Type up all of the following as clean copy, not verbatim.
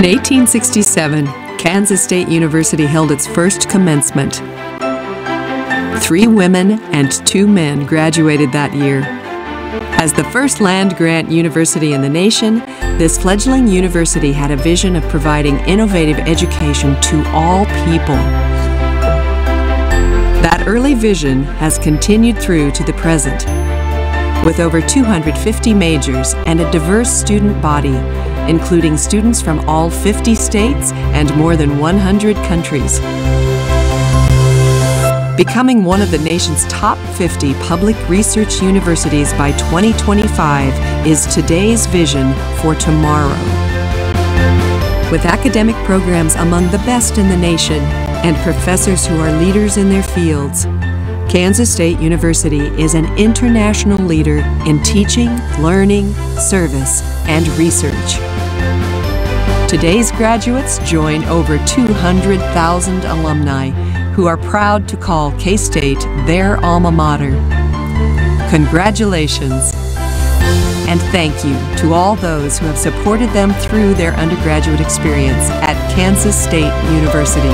In 1867, Kansas State University held its first commencement. 3 women and 2 men graduated that year. As the first land-grant university in the nation, this fledgling university had a vision of providing innovative education to all people. That early vision has continued through to the present, with over 250 majors and a diverse student body, including students from all 50 states and more than 100 countries. Becoming one of the nation's top 50 public research universities by 2025 is today's vision for tomorrow. With academic programs among the best in the nation and professors who are leaders in their fields, Kansas State University is an international leader in teaching, learning, service, and research. Today's graduates join over 200,000 alumni who are proud to call K-State their alma mater. Congratulations, and thank you to all those who have supported them through their undergraduate experience at Kansas State University.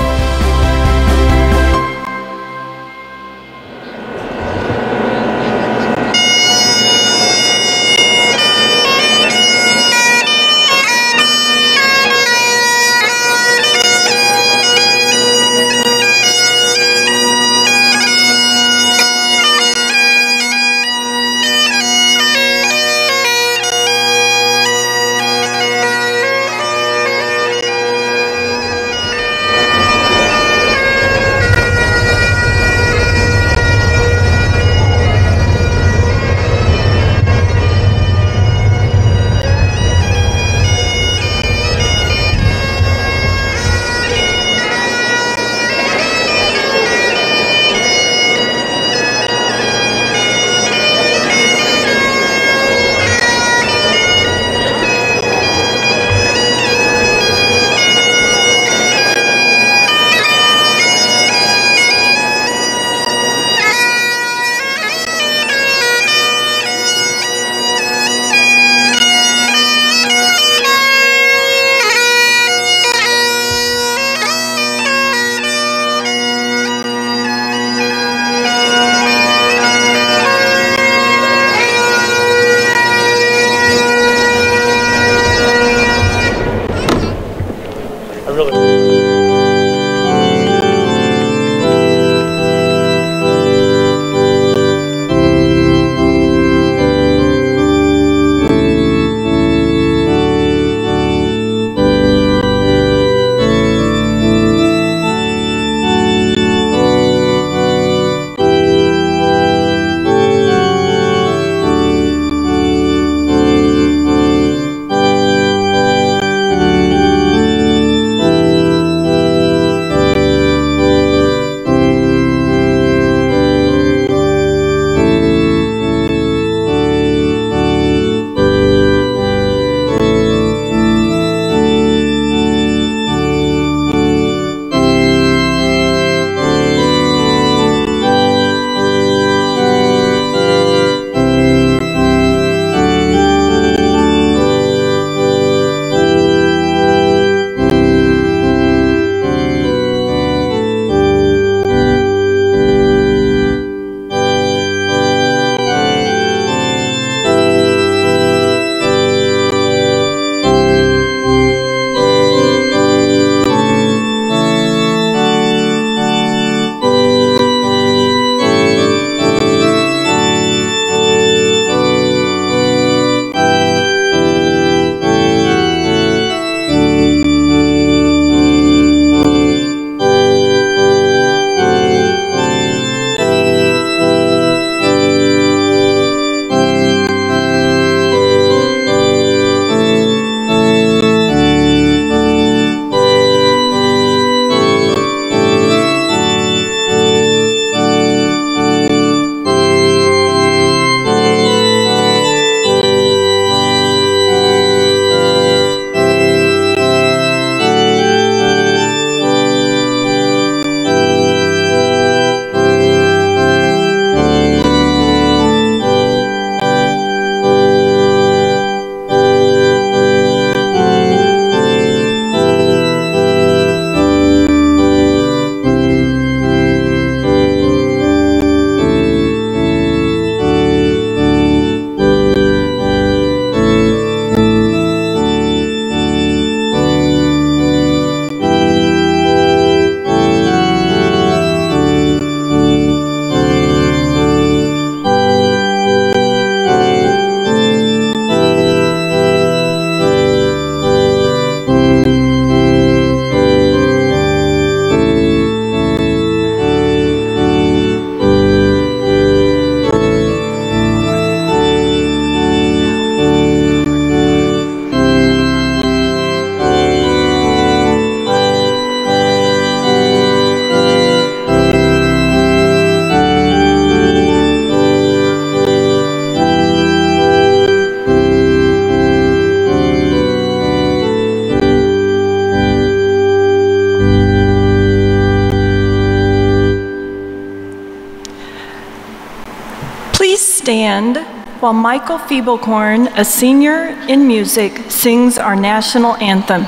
stand while Michael Fiebelkorn, a senior in music, sings our national anthem.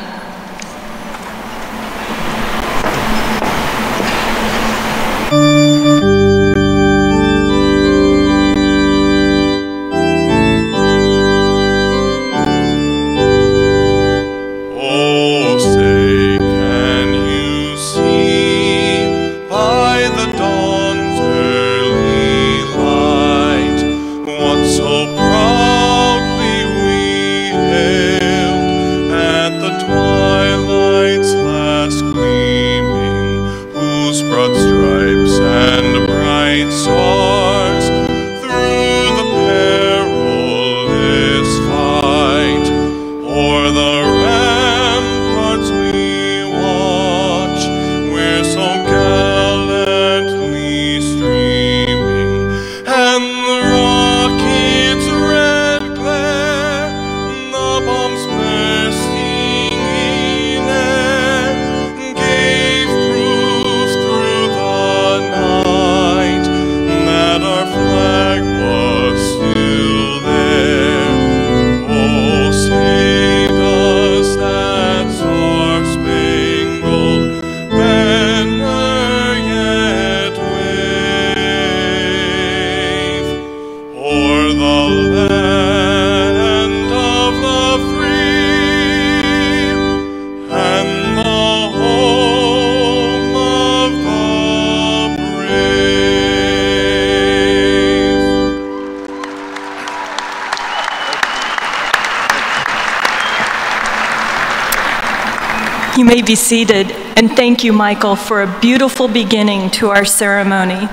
You may be seated, and thank you, Michael, for a beautiful beginning to our ceremony.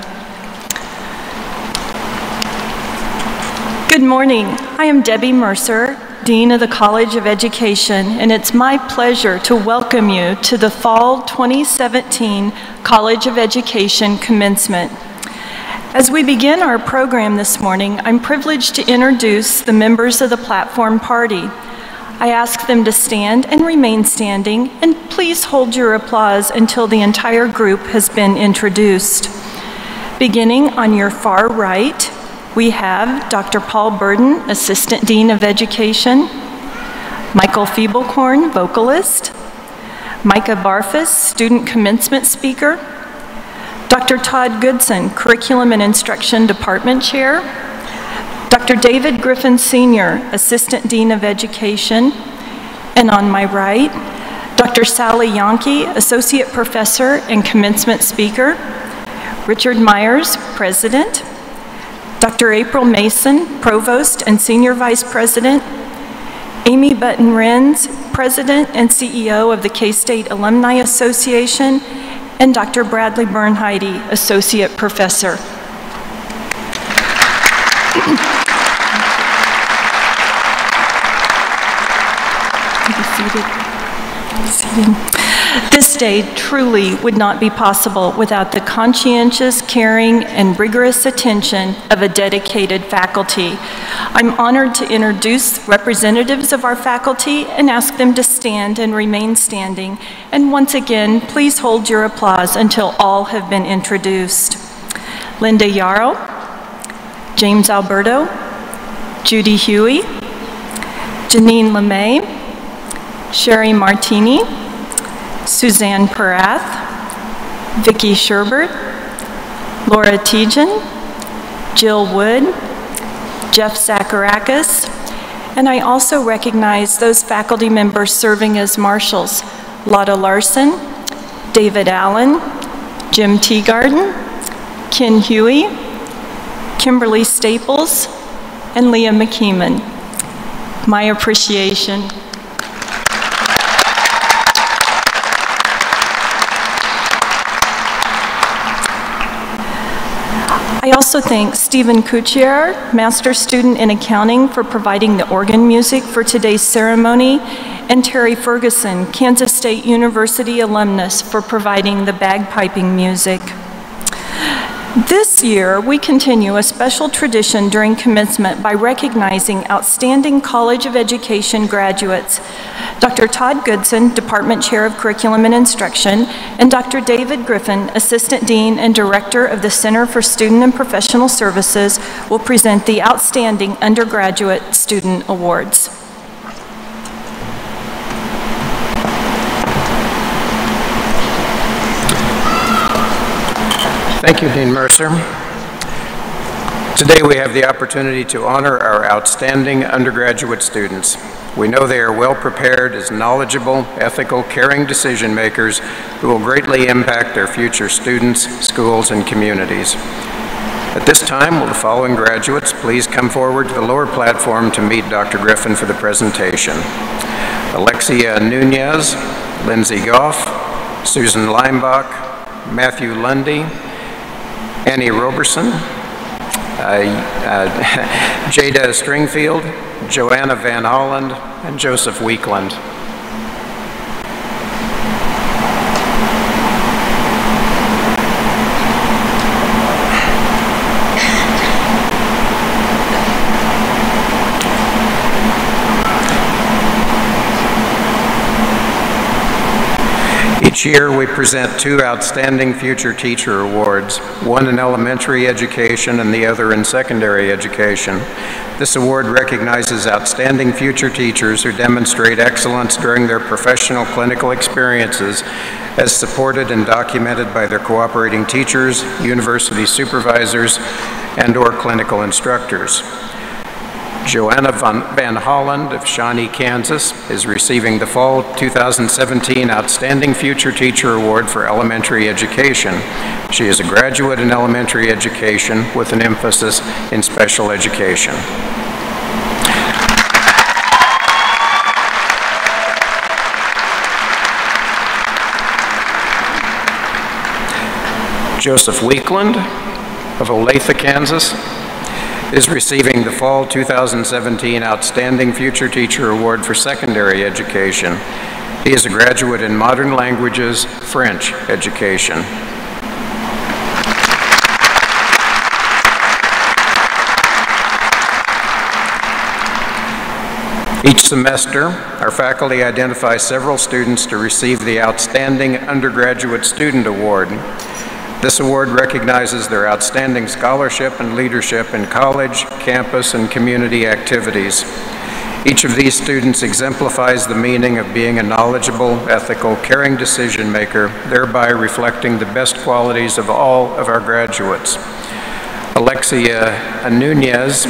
Good morning. I am Debbie Mercer, Dean of the College of Education, and it's my pleasure to welcome you to the Fall 2017 College of Education Commencement. As we begin our program this morning, I'm privileged to introduce the members of the platform party. I ask them to stand and remain standing, and please hold your applause until the entire group has been introduced. Beginning on your far right, we have Dr. Paul Burden, Assistant Dean of Education, Michael Fiebelkorn, vocalist, Micah Barfus, Student Commencement Speaker, Dr. Todd Goodson, Curriculum and Instruction Department Chair, Dr. David Griffin Sr., Assistant Dean of Education, and on my right, Dr. Sally Yonke, Associate Professor and Commencement Speaker, Richard Myers, President, Dr. April Mason, Provost and Senior Vice President, Amy Button-Renz, President and CEO of the K-State Alumni Association, and Dr. Bradley Bernheide, Associate Professor. This day truly would not be possible without the conscientious, caring, and rigorous attention of a dedicated faculty. I'm honored to introduce representatives of our faculty and ask them to stand and remain standing. And once again, please hold your applause until all have been introduced. Linda Yarrow, James Alberto, Judy Huey, Janine LeMay, Sherry Martini, Suzanne Perath, Vicki Sherbert, Laura Tejan, Jill Wood, Jeff Zacharakis, and I also recognize those faculty members serving as marshals, Lotta Larson, David Allen, Jim Teagarden, Ken Huey, Kimberly Staples, and Leah McKeeman. My appreciation. I also thank Stephen Kuchier, Master Student in Accounting, for providing the organ music for today's ceremony, and Terry Ferguson, Kansas State University alumnus, for providing the bagpiping music. This year, we continue a special tradition during commencement by recognizing outstanding College of Education graduates. Dr. Todd Goodson, Department Chair of Curriculum and Instruction, and Dr. David Griffin, Assistant Dean and Director of the Center for Student and Professional Services, will present the Outstanding Undergraduate Student Awards. Thank you, Dean Mercer. Today we have the opportunity to honor our outstanding undergraduate students. We know they are well prepared as knowledgeable, ethical, caring decision makers who will greatly impact their future students, schools, and communities. At this time, will the following graduates please come forward to the lower platform to meet Dr. Griffin for the presentation. Alexia Nunez, Lindsay Goff, Susan Leimbach, Matthew Lundy, Annie Roberson, Jada Stringfield, Joanna Van Holland, and Joseph Weekland. Each year we present two Outstanding Future Teacher Awards, one in elementary education and the other in secondary education. This award recognizes outstanding future teachers who demonstrate excellence during their professional clinical experiences as supported and documented by their cooperating teachers, university supervisors, and/or clinical instructors. Joanna Van Holland of Shawnee, Kansas is receiving the Fall 2017 Outstanding Future Teacher Award for Elementary Education. She is a graduate in elementary education with an emphasis in special education. Joseph Weekland of Olathe, Kansas, is receiving the Fall 2017 Outstanding Future Teacher Award for Secondary Education. He is a graduate in Modern Languages, French education. Each semester, our faculty identify several students to receive the Outstanding Undergraduate Student Award. This award recognizes their outstanding scholarship and leadership in college, campus, and community activities. Each of these students exemplifies the meaning of being a knowledgeable, ethical, caring decision maker, thereby reflecting the best qualities of all of our graduates. Alexia Nunez.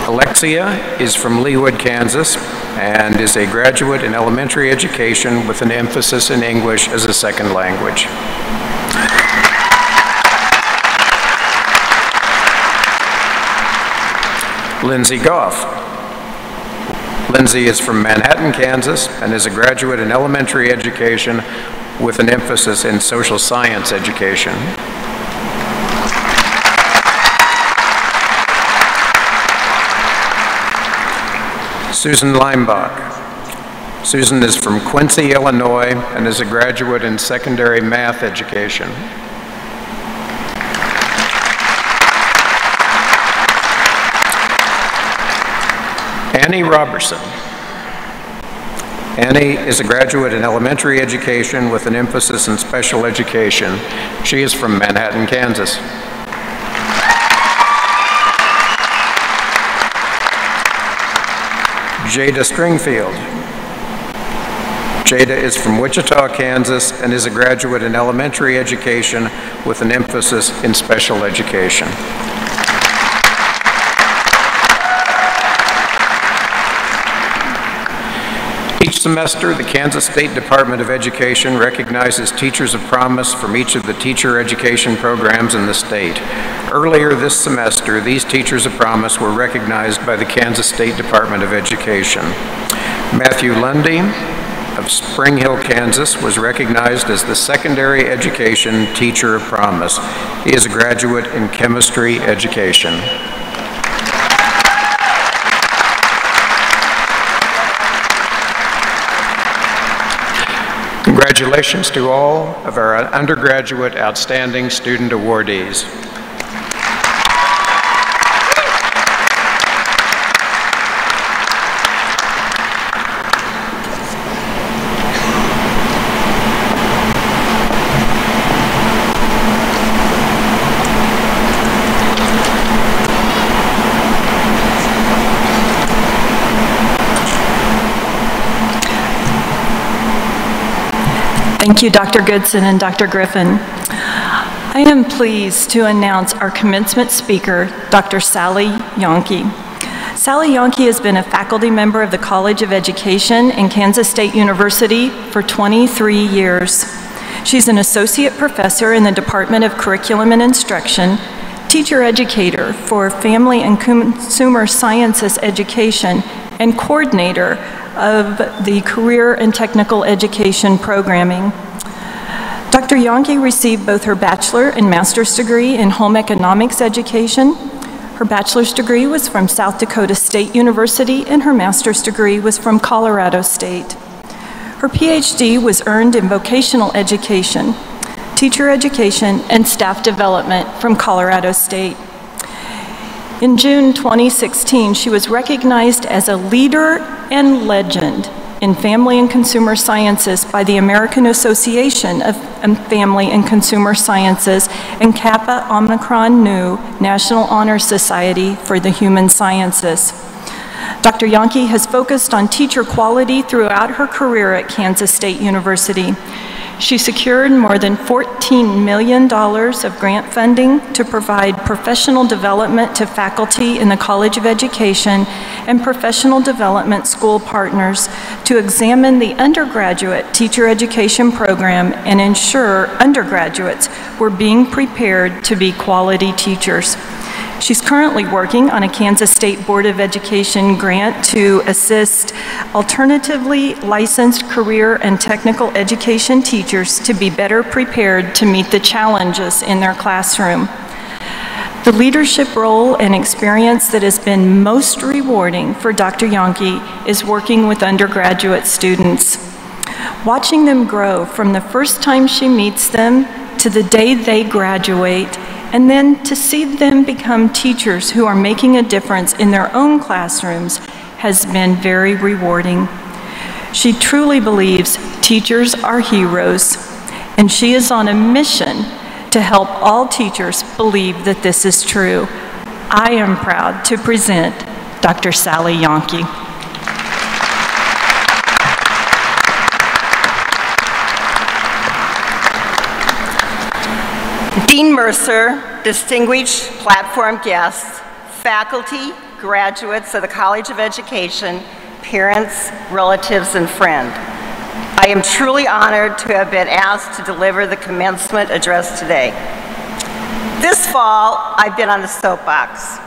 Alexia is from Leawood, Kansas, and is a graduate in elementary education with an emphasis in English as a second language. Lindsay Goff. Lindsay is from Manhattan, Kansas, and is a graduate in elementary education with an emphasis in social science education. Susan Leimbach. Susan is from Quincy, Illinois, and is a graduate in secondary math education. Annie Robertson. Annie is a graduate in elementary education with an emphasis in special education. She is from Manhattan, Kansas. Jada Stringfield. Jada is from Wichita, Kansas, and is a graduate in elementary education with an emphasis in special education. Each semester, the Kansas State Department of Education recognizes teachers of promise from each of the teacher education programs in the state. Earlier this semester, these teachers of promise were recognized by the Kansas State Department of Education. Matthew Lundy of Spring Hill, Kansas, was recognized as the Secondary Education Teacher of Promise. He is a graduate in chemistry education. Congratulations to all of our undergraduate outstanding student awardees. Thank you, Dr. Goodson and Dr. Griffin. I am pleased to announce our commencement speaker, Dr. Sally Yonke. Sally Yonke has been a faculty member of the College of Education in Kansas State University for 23 years. She's an associate professor in the Department of Curriculum and Instruction, teacher educator for Family and Consumer Sciences Education, and coordinator of the Career and Technical Education programming. Dr. Yonke received both her bachelor and master's degree in home economics education. Her bachelor's degree was from South Dakota State University, and her master's degree was from Colorado State. Her PhD was earned in vocational education, teacher education, and staff development from Colorado State. In June 2016, she was recognized as a leader and legend in Family and Consumer Sciences by the American Association of Family and Consumer Sciences and Kappa Omicron Nu National Honor Society for the Human Sciences. Dr. Yonke has focused on teacher quality throughout her career at Kansas State University. She secured more than $14 million of grant funding to provide professional development to faculty in the College of Education and professional development school partners to examine the undergraduate teacher education program and ensure undergraduates were being prepared to be quality teachers. She's currently working on a Kansas State Board of Education grant to assist alternatively licensed career and technical education teachers to be better prepared to meet the challenges in their classroom. The leadership role and experience that has been most rewarding for Dr. Yonke is working with undergraduate students. Watching them grow from the first time she meets them to the day they graduate, and then to see them become teachers who are making a difference in their own classrooms has been very rewarding. She truly believes teachers are heroes, and she is on a mission to help all teachers believe that this is true. I am proud to present Dr. Sally Yonke. Dean Mercer, distinguished platform guests, faculty, graduates of the College of Education, parents, relatives, and friends. I am truly honored to have been asked to deliver the commencement address today. This fall, I've been on the soapbox,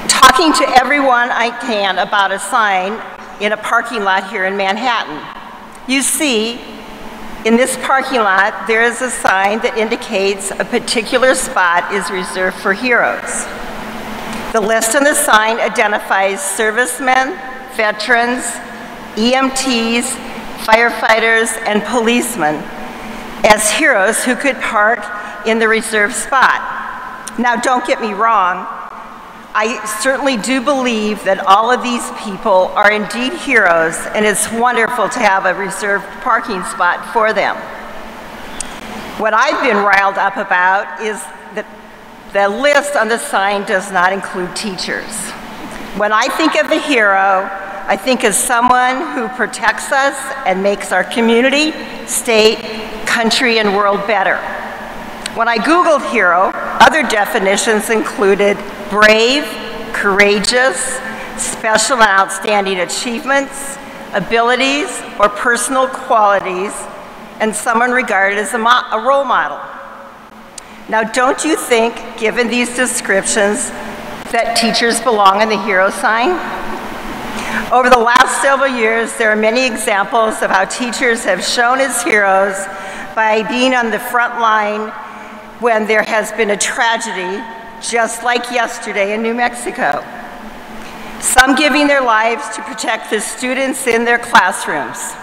talking to everyone I can about a sign in a parking lot here in Manhattan. You see, in this parking lot, there is a sign that indicates a particular spot is reserved for heroes. The list on the sign identifies servicemen, veterans, EMTs, firefighters, and policemen as heroes who could park in the reserved spot. Now, don't get me wrong. I certainly do believe that all of these people are indeed heroes, and it's wonderful to have a reserved parking spot for them. What I've been riled up about is that the list on the sign does not include teachers. When I think of a hero, I think of someone who protects us and makes our community, state, country, and world better. When I Googled hero, other definitions included brave, courageous, special and outstanding achievements, abilities, or personal qualities, and someone regarded as a role model. Now, don't you think, given these descriptions, that teachers belong in the hero sign? Over the last several years, there are many examples of how teachers have shown as heroes by being on the front line when there has been a tragedy, just like yesterday in New Mexico. Some giving their lives to protect the students in their classrooms.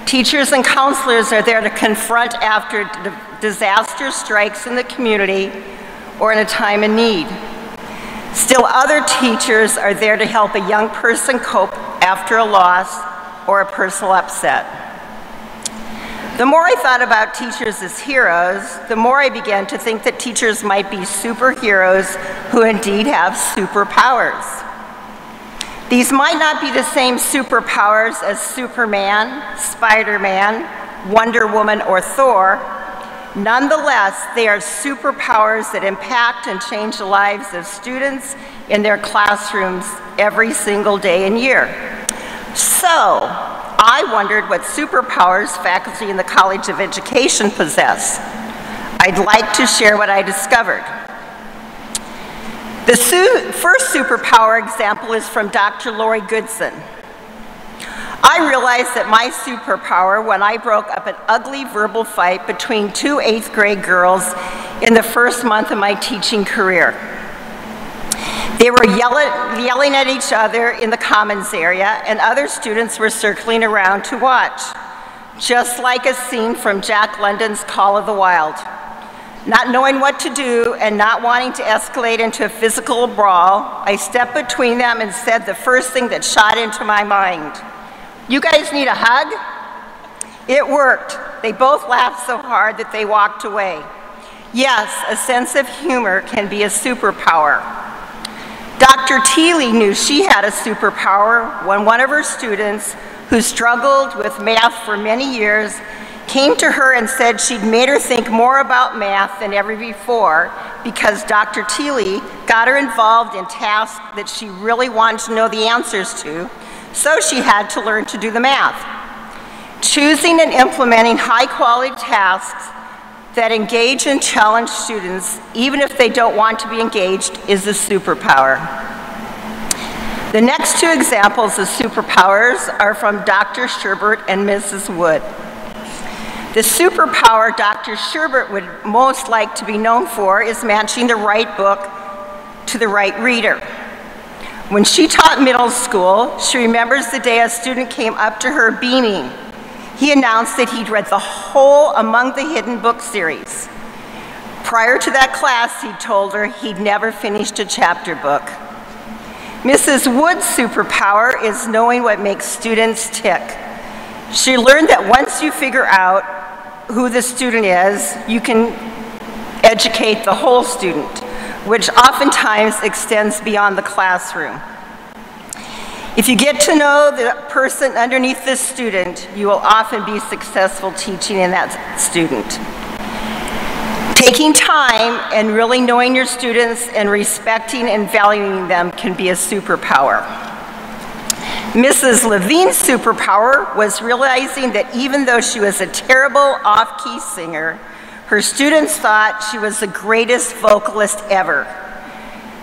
Teachers and counselors are there to confront after disaster strikes in the community or in a time of need. Still other teachers are there to help a young person cope after a loss or a personal upset. The more I thought about teachers as heroes, the more I began to think that teachers might be superheroes who indeed have superpowers. These might not be the same superpowers as Superman, Spider-Man, Wonder Woman, or Thor. Nonetheless, they are superpowers that impact and change the lives of students in their classrooms every single day and year. So, I wondered what superpowers faculty in the College of Education possess. I'd like to share what I discovered. The first superpower example is from Dr. Lori Goodson. I realized that my superpower when I broke up an ugly verbal fight between two 8th grade girls in the first month of my teaching career. They were yelling at each other in the commons area, and other students were circling around to watch, just like a scene from Jack London's Call of the Wild. Not knowing what to do and not wanting to escalate into a physical brawl, I stepped between them and said the first thing that shot into my mind. "You guys need a hug?" It worked. They both laughed so hard that they walked away. Yes, a sense of humor can be a superpower. Dr. Teeley knew she had a superpower when one of her students, who struggled with math for many years, came to her and said she'd made her think more about math than ever before because Dr. Teeley got her involved in tasks that she really wanted to know the answers to, so she had to learn to do the math. Choosing and implementing high-quality tasks that engage and challenge students, even if they don't want to be engaged, is a superpower. The next two examples of superpowers are from Dr. Sherbert and Mrs. Wood. The superpower Dr. Sherbert would most like to be known for is matching the right book to the right reader. When she taught middle school, she remembers the day a student came up to her beaming. He announced that he'd read the whole Among the Hidden Book series. Prior to that class, he told her he'd never finished a chapter book. Mrs. Wood's superpower is knowing what makes students tick. She learned that once you figure out who the student is, you can educate the whole student, which oftentimes extends beyond the classroom. If you get to know the person underneath the student, you will often be successful teaching in that student. Taking time and really knowing your students and respecting and valuing them can be a superpower. Mrs. Levine's superpower was realizing that even though she was a terrible off-key singer, her students thought she was the greatest vocalist ever.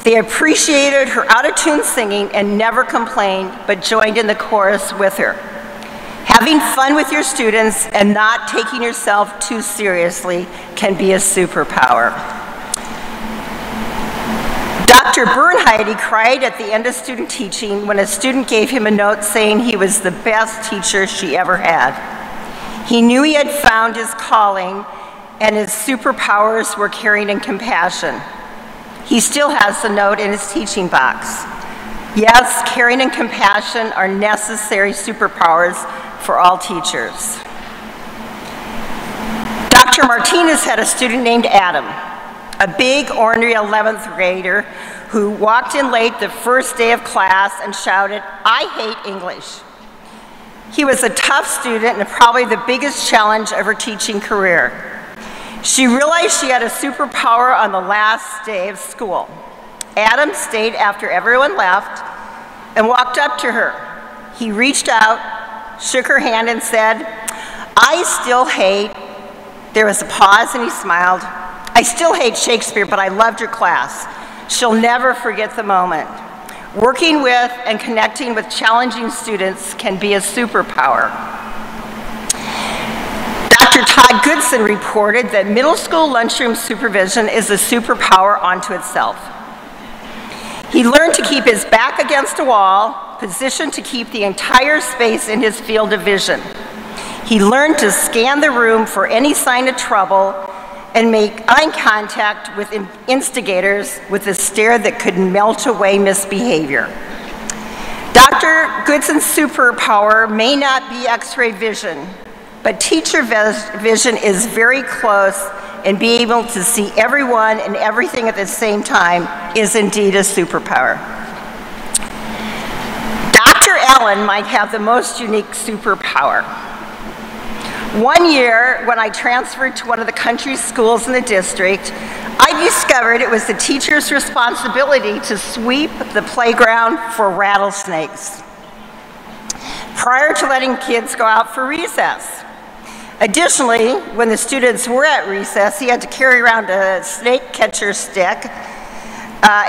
They appreciated her out-of-tune singing and never complained, but joined in the chorus with her. Having fun with your students and not taking yourself too seriously can be a superpower. Dr. Bernheide cried at the end of student teaching when a student gave him a note saying he was the best teacher she ever had. He knew he had found his calling, and his superpowers were caring and compassion. He still has the note in his teaching box. Yes, caring and compassion are necessary superpowers for all teachers. Dr. Martinez had a student named Adam, a big, ornery 11th grader who walked in late the first day of class and shouted, "I hate English." He was a tough student and probably the biggest challenge of her teaching career. She realized she had a superpower on the last day of school. Adam stayed after everyone left and walked up to her. He reached out, shook her hand and said, "I still hate," there was a pause and he smiled, "I still hate Shakespeare, but I loved your class." She'll never forget the moment. Working with and connecting with challenging students can be a superpower. Dr. Todd Goodson reported that middle school lunchroom supervision is a superpower unto itself. He learned to keep his back against a wall, positioned to keep the entire space in his field of vision. He learned to scan the room for any sign of trouble and make eye contact with instigators with a stare that could melt away misbehavior. Dr. Goodson's superpower may not be X-ray vision, but teacher vision is very close, and being able to see everyone and everything at the same time is indeed a superpower. Dr. Allen might have the most unique superpower. One year, when I transferred to one of the country schools in the district, I discovered it was the teacher's responsibility to sweep the playground for rattlesnakes prior to letting kids go out for recess. Additionally, when the students were at recess, he had to carry around a snake catcher stick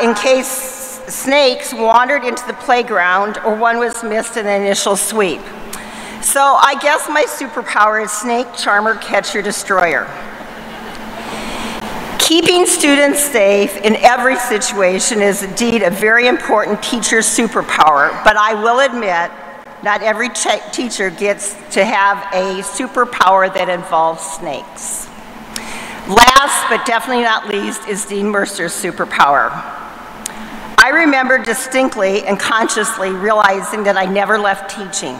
in case snakes wandered into the playground or one was missed in the initial sweep. So I guess my superpower is snake charmer catcher destroyer. Keeping students safe in every situation is indeed a very important teacher's superpower, but I will admit, not every teacher gets to have a superpower that involves snakes. Last, but definitely not least, is Dean Mercer's superpower. I remember distinctly and consciously realizing that I never left teaching.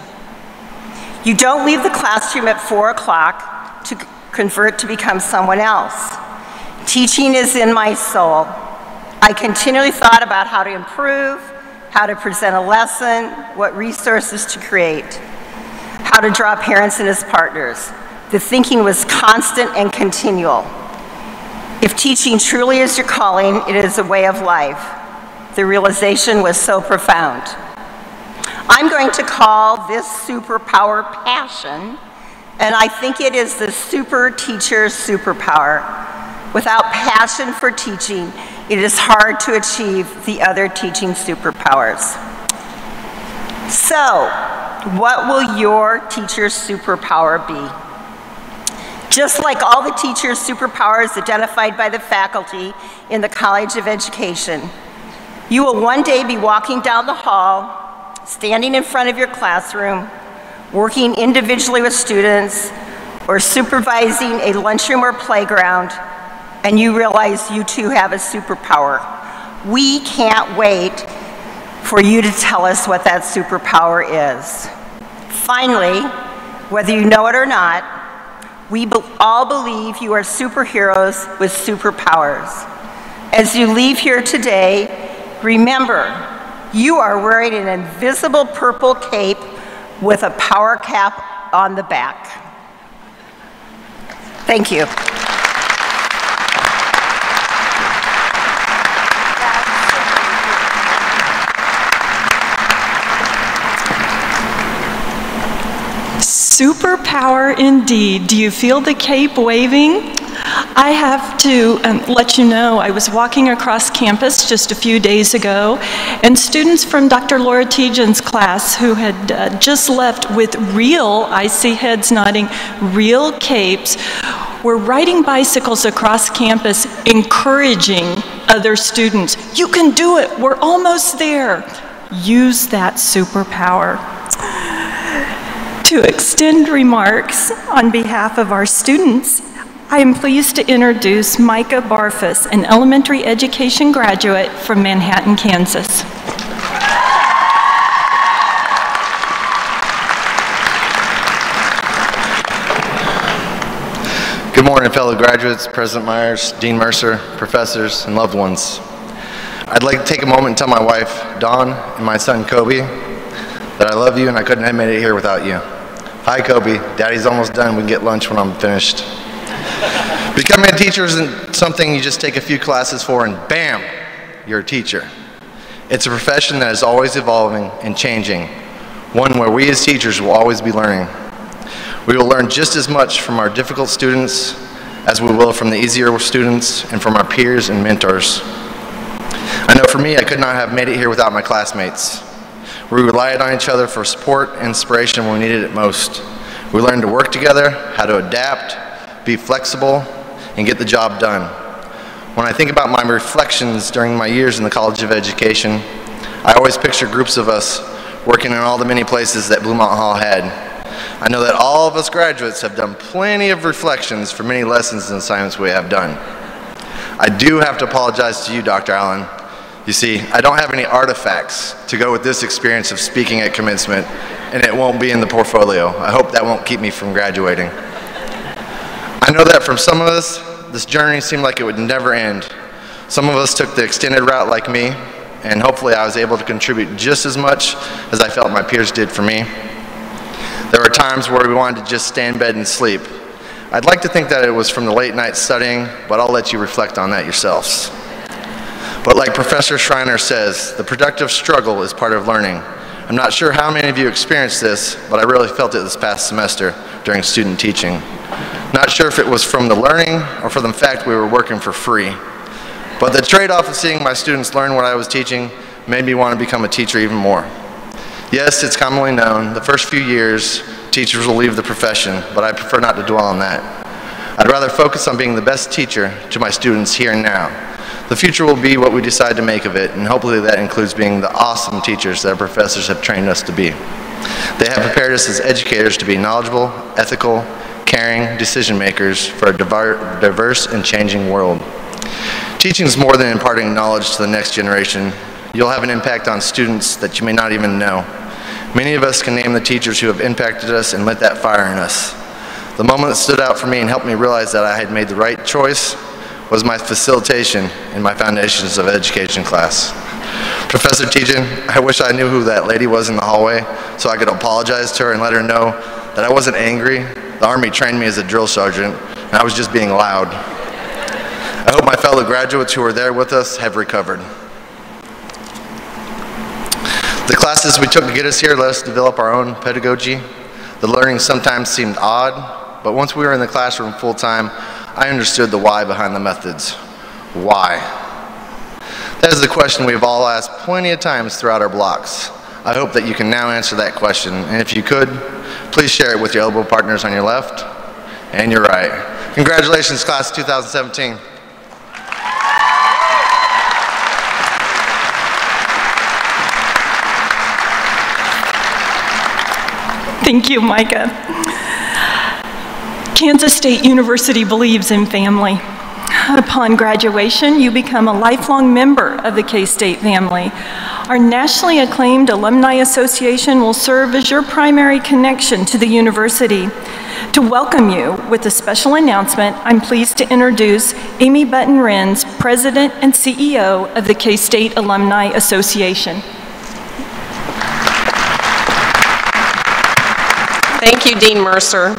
You don't leave the classroom at 4 o'clock to convert to become someone else. Teaching is in my soul. I continually thought about how to improve, how to present a lesson, what resources to create, how to draw parents in as partners. The thinking was constant and continual. If teaching truly is your calling, it is a way of life. The realization was so profound. I'm going to call this superpower passion, and I think it is the super teacher's superpower. Without passion for teaching, it is hard to achieve the other teaching superpowers. So, what will your teacher's superpower be? Just like all the teacher's superpowers identified by the faculty in the College of Education, you will one day be walking down the hall, standing in front of your classroom, working individually with students, or supervising a lunchroom or playground, and you realize you too have a superpower. We can't wait for you to tell us what that superpower is. Finally, whether you know it or not, we all believe you are superheroes with superpowers. As you leave here today, remember, you are wearing an invisible purple cape with a power cap on the back. Thank you. Superpower indeed. Do you feel the cape waving? I have to let you know, I was walking across campus just a few days ago, and students from Dr. Laura Tejan's class who had just left with real, I see heads nodding, real capes, were riding bicycles across campus encouraging other students. You can do it, we're almost there. Use that superpower. To extend remarks on behalf of our students, I am pleased to introduce Micah Barfus, an elementary education graduate from Manhattan, Kansas. Good morning, fellow graduates, President Myers, Dean Mercer, professors, and loved ones. I'd like to take a moment and tell my wife, Dawn, and my son, Kobe, that I love you and I couldn't have made it here without you. Hi, Kobe. Daddy's almost done. We can get lunch when I'm finished. Becoming a teacher isn't something you just take a few classes for and bam, you're a teacher. It's a profession that is always evolving and changing, one where we as teachers will always be learning. We will learn just as much from our difficult students as we will from the easier students and from our peers and mentors. I know for me, I could not have made it here without my classmates. We relied on each other for support and inspiration when we needed it most. We learned to work together, how to adapt, be flexible, and get the job done. When I think about my reflections during my years in the College of Education, I always picture groups of us working in all the many places that Bluemont Hall had. I know that all of us graduates have done plenty of reflections for many lessons and assignments we have done. I do have to apologize to you, Dr. Allen. You see, I don't have any artifacts to go with this experience of speaking at commencement, and it won't be in the portfolio. I hope that won't keep me from graduating. I know that from some of us, this journey seemed like it would never end. Some of us took the extended route like me, and hopefully I was able to contribute just as much as I felt my peers did for me. There were times where we wanted to just stay in bed and sleep. I'd like to think that it was from the late night studying, but I'll let you reflect on that yourselves. But like Professor Schreiner says, the productive struggle is part of learning. I'm not sure how many of you experienced this, but I really felt it this past semester during student teaching. Not sure if it was from the learning or from the fact we were working for free. But the trade-off of seeing my students learn what I was teaching made me want to become a teacher even more. Yes, it's commonly known, the first few years, teachers will leave the profession, but I prefer not to dwell on that. I'd rather focus on being the best teacher to my students here and now. The future will be what we decide to make of it, and hopefully that includes being the awesome teachers that our professors have trained us to be. They have prepared us as educators to be knowledgeable, ethical, caring decision makers for a diverse and changing world. Teaching is more than imparting knowledge to the next generation. You'll have an impact on students that you may not even know. Many of us can name the teachers who have impacted us and lit that fire in us. The moment that stood out for me and helped me realize that I had made the right choice was my facilitation in my Foundations of Education class. Professor Tejan, I wish I knew who that lady was in the hallway so I could apologize to her and let her know that I wasn't angry. The Army trained me as a drill sergeant, and I was just being loud. I hope my fellow graduates who were there with us have recovered. The classes we took to get us here let us develop our own pedagogy. The learning sometimes seemed odd, but once we were in the classroom full time, I understood the why behind the methods. Why? That is the question we've all asked plenty of times throughout our blocks. I hope that you can now answer that question, and if you could, please share it with your elbow partners on your left and your right. Congratulations, class 2017. Thank you, Micah. Kansas State University believes in family. Upon graduation, you become a lifelong member of the K-State family. Our nationally acclaimed Alumni Association will serve as your primary connection to the university. To welcome you with a special announcement, I'm pleased to introduce Amy Button-Renz, President and CEO of the K-State Alumni Association. Thank you, Dean Mercer.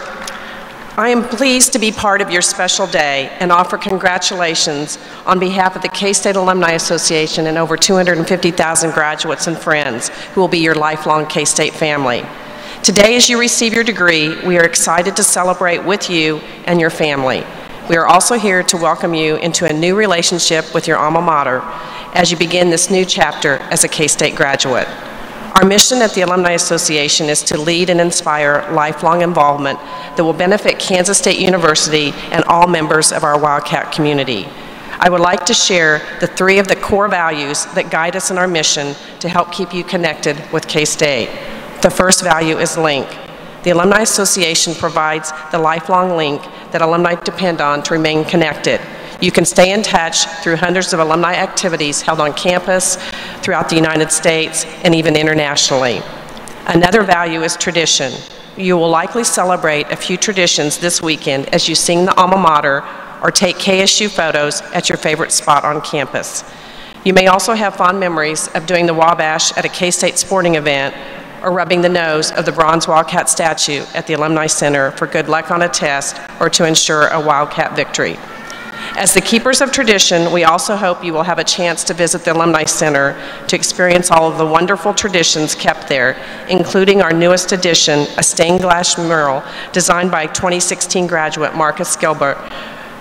I am pleased to be part of your special day and offer congratulations on behalf of the K-State Alumni Association and over 250,000 graduates and friends who will be your lifelong K-State family. Today, as you receive your degree, we are excited to celebrate with you and your family. We are also here to welcome you into a new relationship with your alma mater as you begin this new chapter as a K-State graduate. Our mission at the Alumni Association is to lead and inspire lifelong involvement that will benefit Kansas State University and all members of our Wildcat community. I would like to share the three of the core values that guide us in our mission to help keep you connected with K-State. The first value is link. The Alumni Association provides the lifelong link that alumni depend on to remain connected. You can stay in touch through hundreds of alumni activities held on campus, throughout the United States, and even internationally. Another value is tradition. You will likely celebrate a few traditions this weekend as you sing the alma mater or take KSU photos at your favorite spot on campus. You may also have fond memories of doing the Wabash at a K-State sporting event or rubbing the nose of the bronze Wildcat statue at the Alumni Center for good luck on a test or to ensure a Wildcat victory. As the keepers of tradition, we also hope you will have a chance to visit the Alumni Center to experience all of the wonderful traditions kept there, including our newest addition, a stained glass mural designed by 2016 graduate Marcus Gilbert,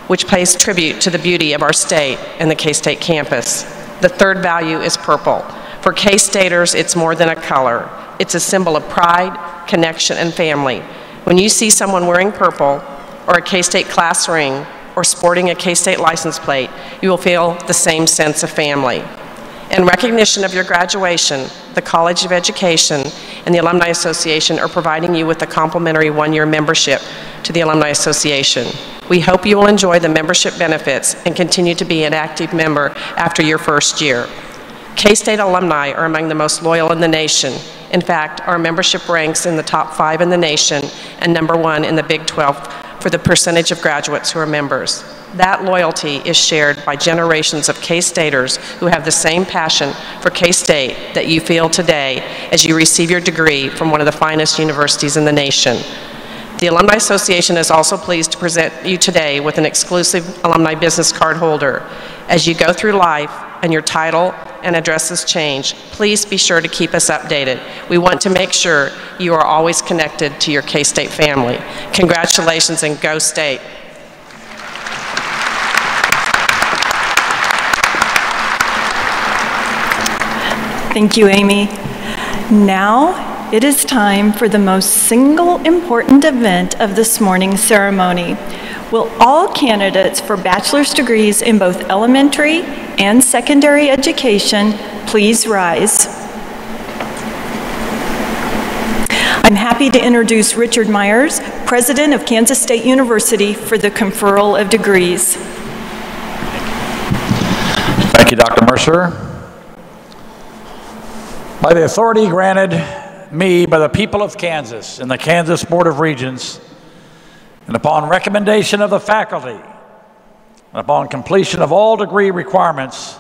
which pays tribute to the beauty of our state and the K-State campus. The third value is purple. For K-Staters, it's more than a color. It's a symbol of pride, connection, and family. When you see someone wearing purple or a K-State class ring, or sporting a K-State license plate, you will feel the same sense of family. In recognition of your graduation, the College of Education and the Alumni Association are providing you with a complimentary one-year membership to the Alumni Association. We hope you will enjoy the membership benefits and continue to be an active member after your first year. K-State alumni are among the most loyal in the nation. In fact, our membership ranks in the top 5 in the nation and #1 in the Big 12 for the percentage of graduates who are members. That loyalty is shared by generations of K-Staters who have the same passion for K-State that you feel today as you receive your degree from one of the finest universities in the nation. The Alumni Association is also pleased to present you today with an exclusive alumni business card holder. As you go through life and your title and addresses change, please be sure to keep us updated. We want to make sure you are always connected to your K-State family. Congratulations and go State. Thank you, Amy. Now it is time for the most single important event of this morning's ceremony. Will all candidates for bachelor's degrees in both elementary and secondary education please rise? I'm happy to introduce Richard Myers, President of Kansas State University, for the conferral of degrees. Thank you, Dr. Mercer. By the authority granted me by the people of Kansas and the Kansas Board of Regents, and upon recommendation of the faculty, and upon completion of all degree requirements,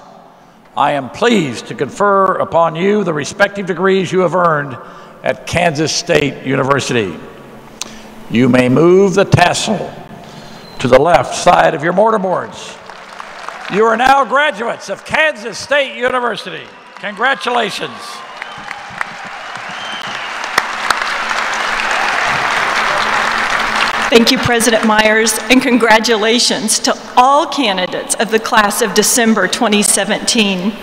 I am pleased to confer upon you the respective degrees you have earned at Kansas State University. You may move the tassel to the left side of your mortarboards. You are now graduates of Kansas State University. Congratulations. Thank you, President Myers, and congratulations to all candidates of the class of December 2017.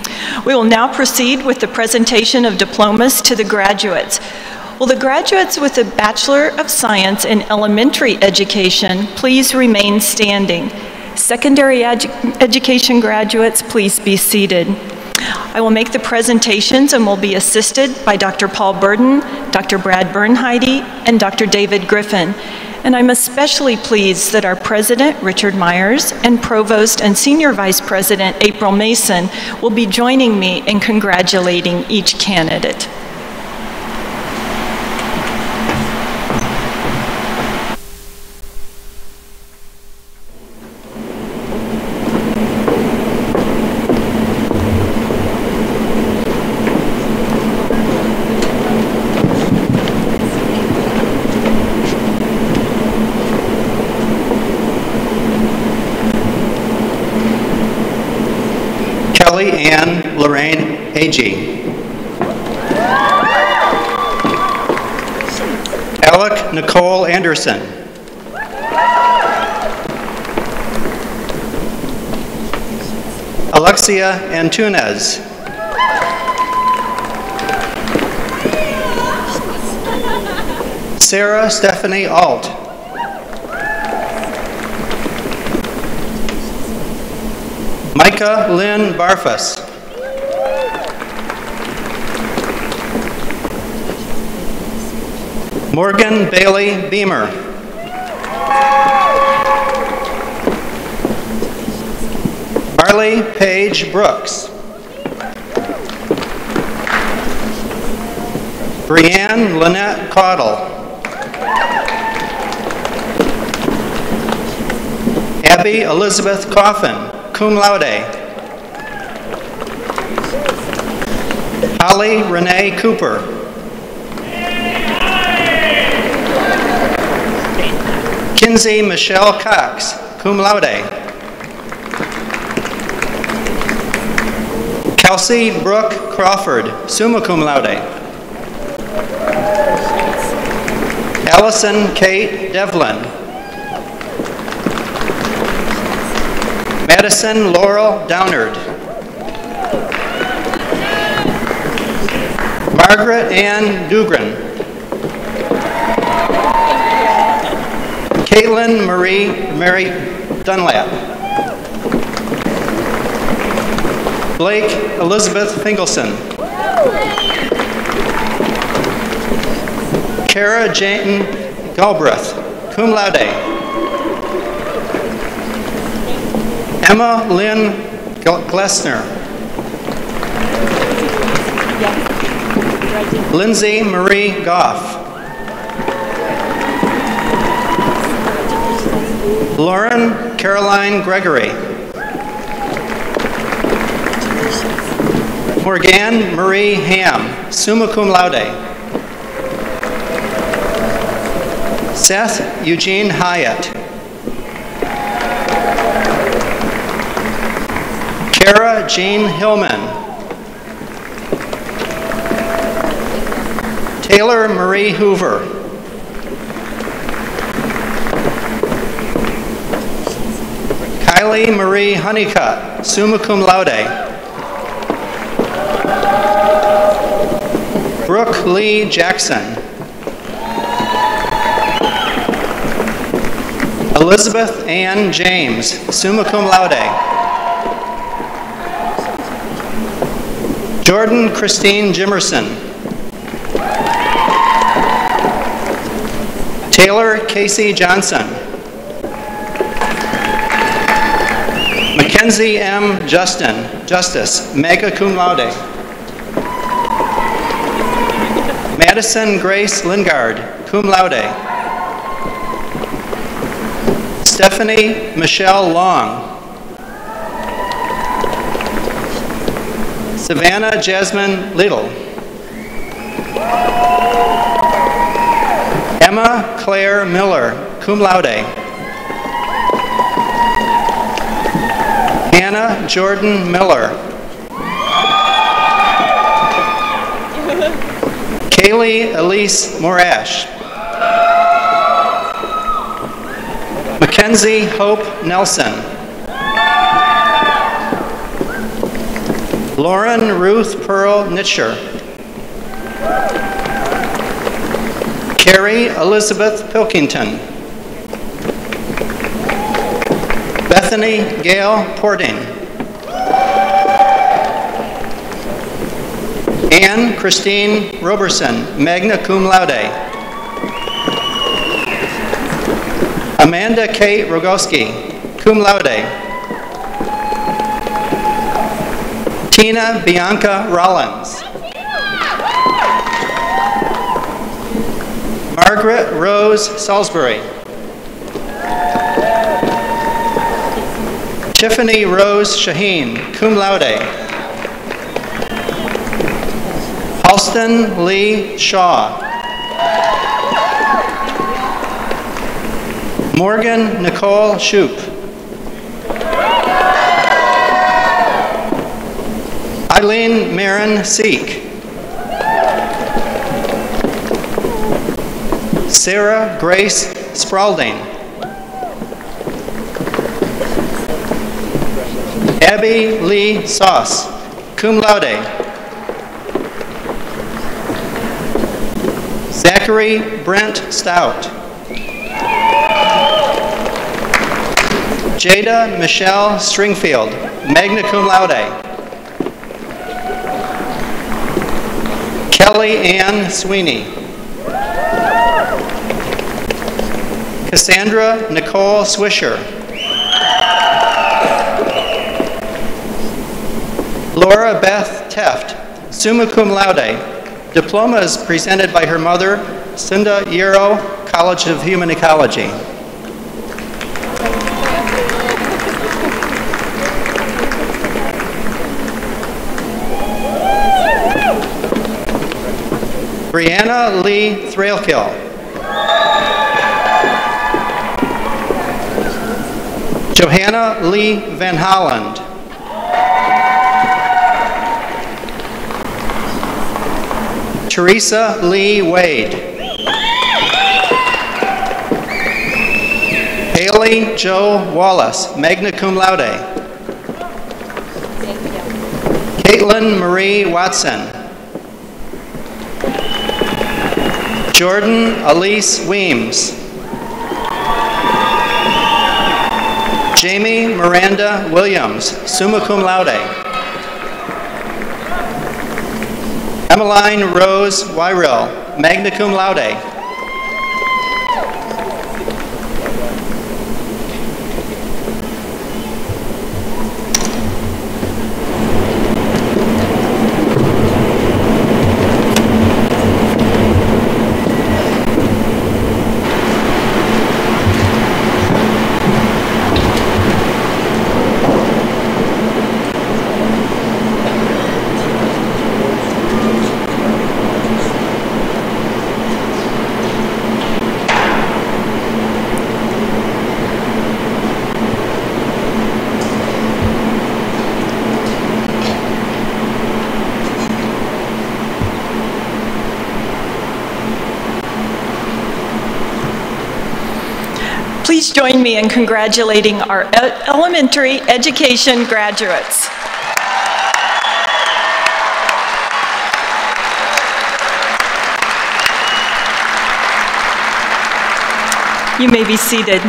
We will now proceed with the presentation of diplomas to the graduates. Will the graduates with a Bachelor of Science in Elementary Education please remain standing? Secondary education graduates, please be seated. I will make the presentations and will be assisted by Dr. Paul Burden, Dr. Brad Bernheide, and Dr. David Griffin. And I'm especially pleased that our President, Richard Myers, and Provost and Senior Vice President, April Mason, will be joining me in congratulating each candidate. Ann Lorraine Agee. Alec Nicole Anderson. Alexia Antunes. Sarah Stephanie Alt. Micah Lynn Barfus. Morgan Bailey Beamer. Marley Paige Brooks. Brianne Lynette Caudle. Abby Elizabeth Coffin, cum laude. Holly Renee Cooper. Kinsey Michelle Cox, cum laude. Kelsey Brooke Crawford, summa cum laude. Allison Kate Devlin. Madison Laurel Downard. Margaret Ann Dugran. Caitlin Mary Dunlap. Blake Elizabeth Finkelson. Kara Jane Galbraith, cum laude. Emma Lynn Glessner. Lindsay Marie Goff. Lauren Caroline Gregory. Morgan Marie Ham, summa cum laude. Seth Eugene Hyatt. Kara Jean Hillman. Taylor Marie Hoover. Kylie Marie Honeycutt, summa cum laude. Brooke Lee Jackson. Elizabeth Ann James, summa cum laude. Jordan Christine Jimerson. Taylor Casey Johnson. Mackenzie M. Justice, magna cum laude. Madison Grace Lingard, cum laude. Stephanie Michelle Long. Savannah Jasmine Little. Emma Claire Miller, cum laude. Hannah Jordan Miller. Kaylee Elise Morash. Mackenzie Hope Nelson. Lauren Ruth Pearl Nitcher. Carrie Elizabeth Pilkington. Bethany Gail Porting. Anne Christine Roberson, magna cum laude. Amanda K. Rogowski, cum laude. Tina Bianca Rollins. Margaret Rose Salisbury. Tiffany Rose Shaheen, cum laude. Halston Lee Shaw. Morgan Nicole Shoup. Eileen Marin Seek. Sarah Grace Spalding. Abby Lee Sauce, cum laude. Zachary Brent Stout. Jada Michelle Stringfield, magna cum laude. Kelly Ann Sweeney. Cassandra Nicole Swisher. Laura Beth Teft, summa cum laude. Diploma is presented by her mother, Cinda Yarrow, College of Human Ecology. Brianna Lee Thrailkill. Johanna Lee Van Holland. Teresa Lee Wade. Haley Joe Wallace, magna cum laude. Caitlin Marie Watson. Jordan Elise Weems. Jamie Miranda Williams, summa cum laude. Emmeline Rose Wyrell, magna cum laude. Please join me in congratulating our elementary education graduates. You may be seated.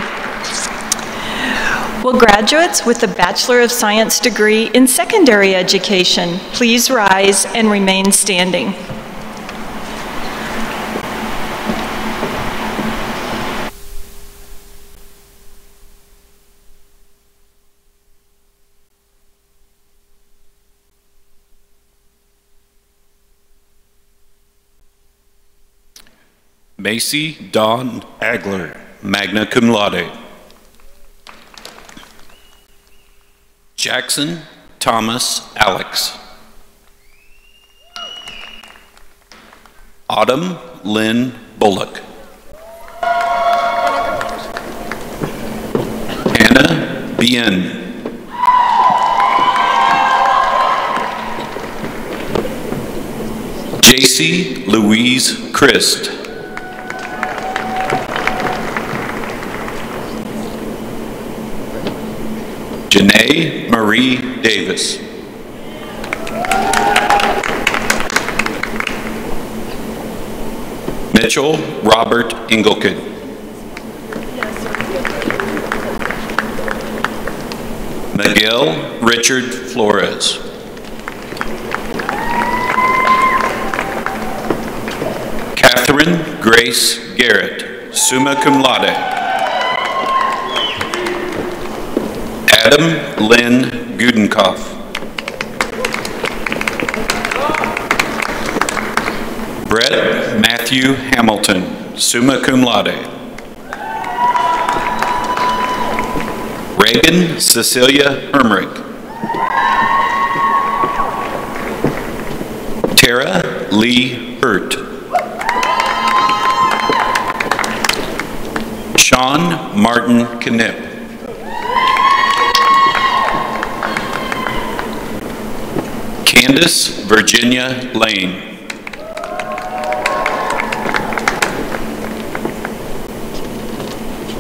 Will graduates with a Bachelor of Science degree in secondary education please rise and remain standing? Macy Dawn Agler, magna cum laude. Jackson Thomas Alex. Autumn Lynn Bullock. Hannah Bien. JC Louise Christ. Janae Marie Davis. Mitchell Robert Engelken. Miguel Richard Flores. Catherine Grace Garrett, summa cum laude. Adam Lynn Gudenkoff. Brett Matthew Hamilton, summa cum laude. Reagan Cecilia Hermrich. Tara Lee Hurt. Sean Martin Knipp. Candace Virginia Lane.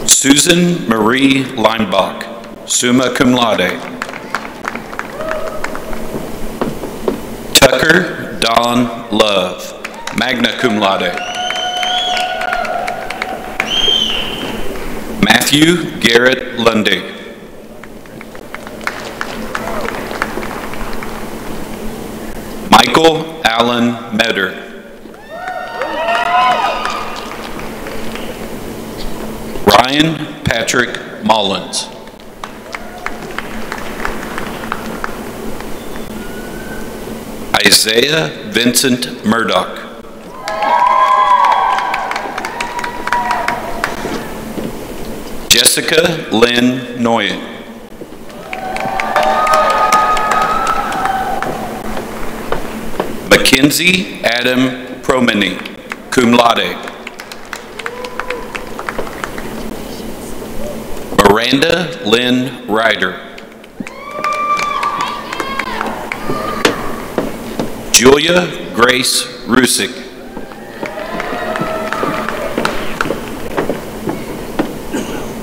Susan Marie Leinbach, summa cum laude. Tucker Don Love, magna cum laude. Matthew Garrett Lundy. Michael Allen Metter. Ryan Patrick Mullins. Isaiah Vincent Murdoch. Jessica Lynn Noyen. Mackenzie Adam Promeny, cum laude. Miranda Lynn Ryder. Julia Grace Rusick.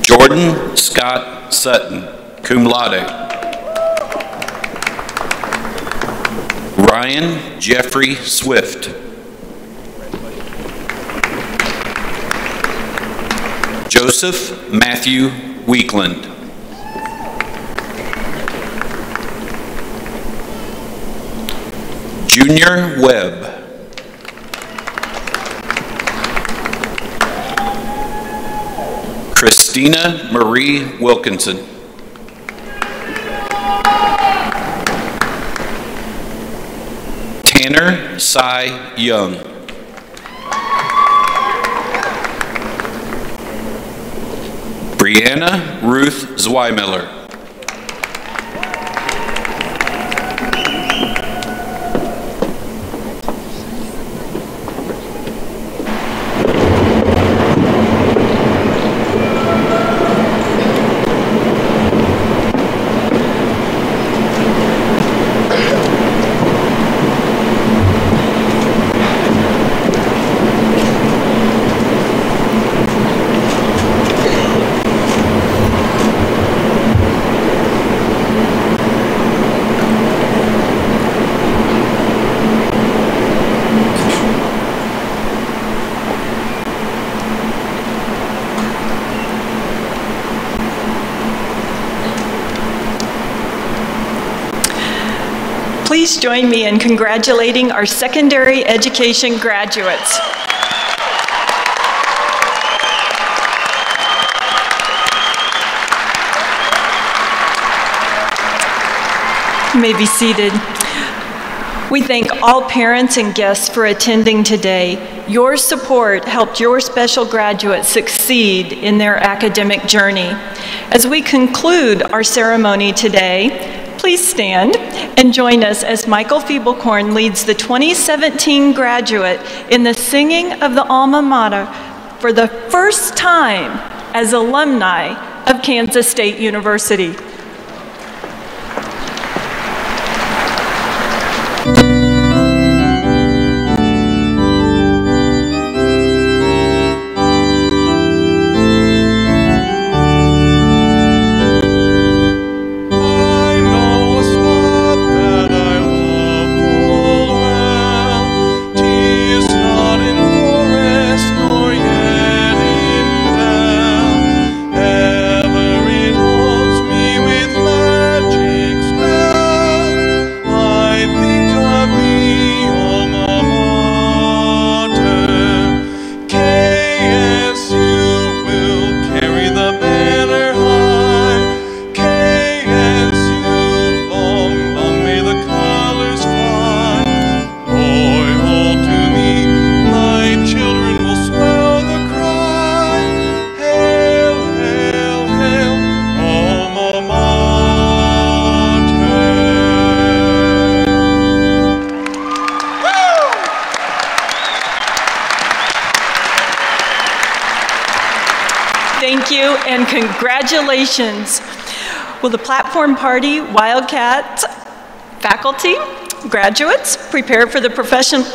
Jordan Scott Sutton, cum laude. Ryan Jeffrey Swift. Joseph Matthew Weekland. Junior Webb. Christina Marie Wilkinson. Tanner Cy Young. Brianna Ruth Zweimiller. Please join me in congratulating our secondary education graduates. You may be seated. We thank all parents and guests for attending today. Your support helped your special graduates succeed in their academic journey. As we conclude our ceremony today, please stand and join us as Michael Feeblecorn leads the 2017 graduate in the singing of the alma mater for the first time as alumni of Kansas State University. Thank you and congratulations. Will the platform party, Wildcats, faculty, graduates prepare for the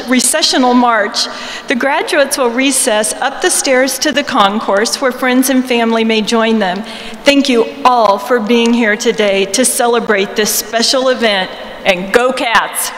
recessional march? The graduates will recess up the stairs to the concourse where friends and family may join them. Thank you all for being here today to celebrate this special event, and go Cats!